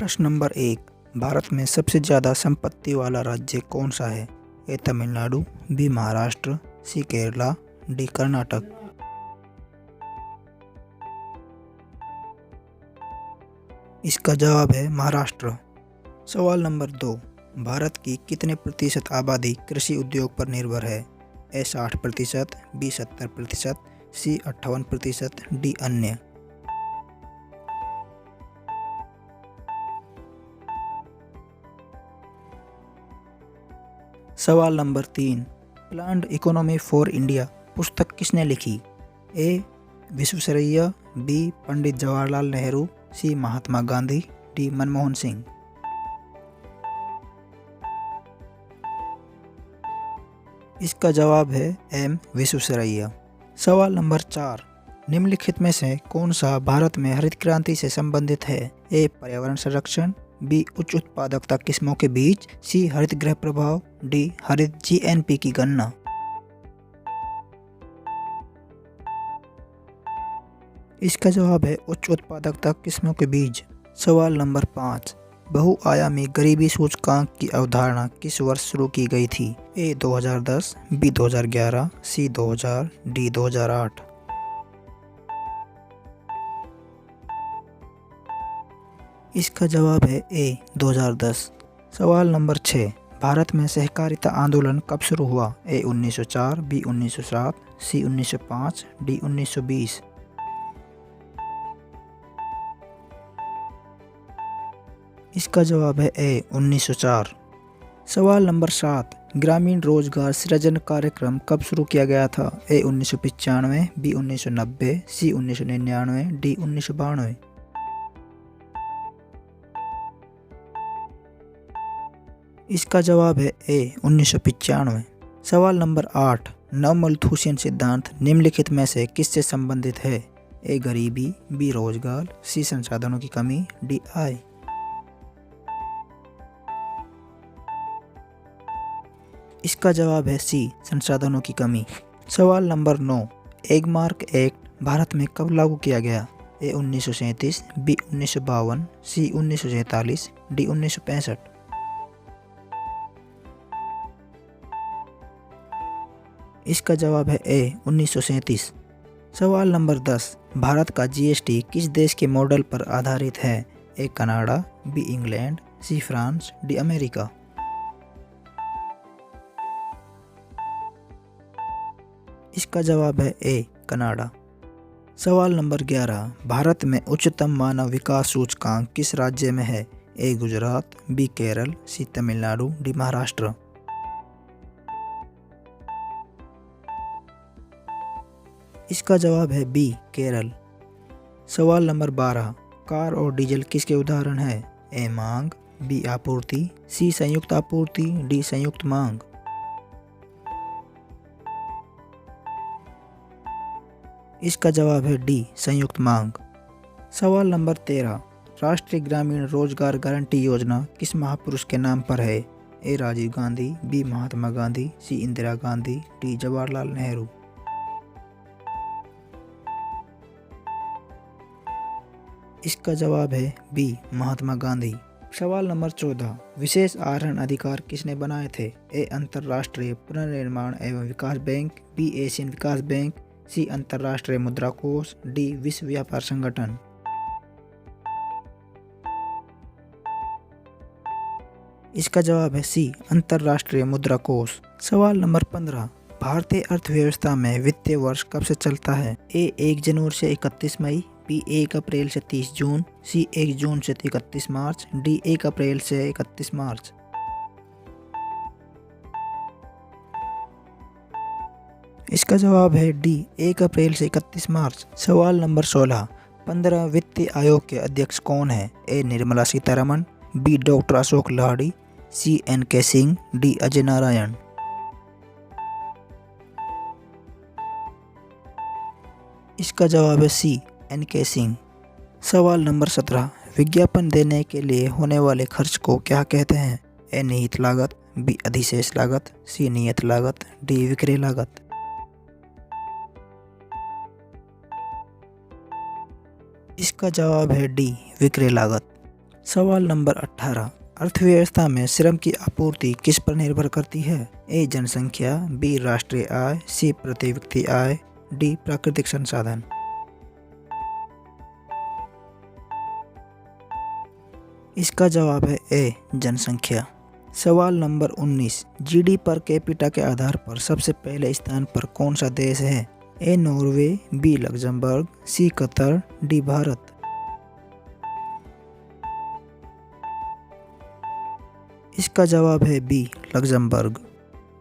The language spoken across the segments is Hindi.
प्रश्न नंबर 1। भारत में सबसे ज़्यादा संपत्ति वाला राज्य कौन सा है? ए तमिलनाडु, बी महाराष्ट्र, सी केरला, डी कर्नाटक। इसका जवाब है महाराष्ट्र। सवाल नंबर 2। भारत की कितने प्रतिशत आबादी कृषि उद्योग पर निर्भर है? ए 60%, बी 70%, सी 58%, डी अन्य। सवाल number 3। Planned economy for India पुस्तक किसने लिखी? ए विश्वेश्वरैया, बी पंडित जवाहरलाल नेहरू, सी महात्मा गांधी, डी मनमोहन सिंह। इसका जवाब है एम विश्वेश्वरैया। सवाल नंबर 4। निम्नलिखित में से कौन सा भारत में हरित क्रांति से संबंधित है? ए पर्यावरण संरक्षण, बी उच्च उत्पादकता किस्मों के बीज, सी हरित गृह प्रभाव, डी हरित जीएनपी की गणना। इसका जवाब है उच्च उत्पादकता किस्मों के बीज। सवाल नंबर 5। बहुआयामी गरीबी सूचकांक की अवधारणा किस वर्ष शुरू की गई थी? ए 2010, बी 2011, सी 2000, डी 2008। इसका जवाब है ए 2010। सवाल नंबर 6। भारत में सहकारिता आंदोलन कब शुरू हुआ? ए 1904, बी 1907, सी 1905, डी 1920। इसका जवाब है ए 1904। सवाल नंबर 7। ग्रामीण रोजगार सृजन कार्यक्रम कब शुरू किया गया था? ए 1995, बी 1990, सी 1999, डी 1992। इसका जवाब है ए 1995। सवाल नंबर 8। नवमल्थुसियन सिद्धांत निम्नलिखित में से किससे संबंधित है? ए गरीबी, बी रोजगार, सी संसाधनों की कमी, डी आय। इसका जवाब है सी संसाधनों की कमी। सवाल नंबर 9। एगमार्क एक्ट भारत में कब लागू किया गया? ए 1937, बी 1952, सी 1947, डी 1965। इसका जवाब है ए 1937। सवाल नंबर 10। भारत का जीएसटी किस देश के मॉडल पर आधारित है? A Canada, B England, C France, D America. इसका जवाब है ए कनाडा। सवाल नंबर 11। भारत में उच्चतम मानव विकास सूचकांक किस राज्य में है? A Gujarat, B Kerala, C Tamil Nadu, D Maharashtra. इसका जवाब है बी केरल। सवाल नंबर 12। कार और डीजल किसके उदाहरण है? ए मांग, बी आपूर्ति, सी संयुक्त आपूर्ति, डी संयुक्त मांग। इसका जवाब है डी संयुक्त मांग। सवाल नंबर 13। राष्ट्रीय ग्रामीण रोजगार गारंटी योजना किस महापुरुष के नाम पर है? ए राजीव गांधी, बी महात्मा गांधी, सी इंदिरा गांधी, डी जवाहरलाल नेहरू। इसका जवाब है बी महात्मा गांधी। सवाल नंबर 14। विशेष आहरण अधिकार किसने बनाए थे? ए अंतर्राष्ट्रीय पुनर्निर्माण एवं विकास बैंक, बी एशियन विकास बैंक, सी अंतर्राष्ट्रीय मुद्रा कोष, डी विश्व व्यापार संगठन। इसका जवाब है सी अंतर्राष्ट्रीय मुद्रा कोष। सवाल नंबर 15। भारतीय अर्थव्यवस्था में वित्तीय वर्ष कब से चलता है? ए 1 जनवरी से 31 मई, बी 1 अप्रैल से 30 जून, सी 1 जून से 31 मार्च, डी 1 अप्रैल से 31 मार्च। इसका जवाब है डी 1 अप्रैल से 31 मार्च। सवाल नंबर 16। 15 वित्तीय आयोग के अध्यक्ष कौन है? ए निर्मला सीतारमण, बी डॉक्टर अशोक लाहिड़ी, सी एन.के. सिंह, डी अजय नारायण। इसका जवाब है सी एन.के. सिंह। सवाल नंबर 17। विज्ञापन देने के लिए होने वाले खर्च को क्या कहते हैं? ए निहित लागत, बी अधिशेष लागत, सी नियत लागत, डी विक्रय लागत। इसका जवाब है डी विक्रय लागत। सवाल नंबर 18। अर्थव्यवस्था में श्रम की आपूर्ति किस पर निर्भर करती है? ए जनसंख्या, बी राष्ट्रीय आय, सी प्रति व्यक्ति आय, डी प्राकृतिक संसाधन। इसका जवाब है ए जनसंख्या। सवाल नंबर 19। जीडी पर कैपिटा के आधार पर सबसे पहले स्थान पर कौन सा देश है? A Norway, B Luxembourg, C Qatar, D Bharat. इसका जवाब है बी लग्जमबर्ग।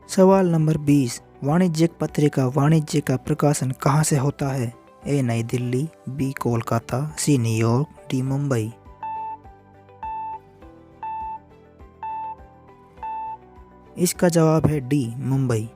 सवाल नंबर 20। वाणिज्यिक पत्रिका वाणिज्य का प्रकाशन कहाँ से होता है? A New Delhi, B Kolkata, C New York, D Mumbai. इसका जवाब है डी मुंबई।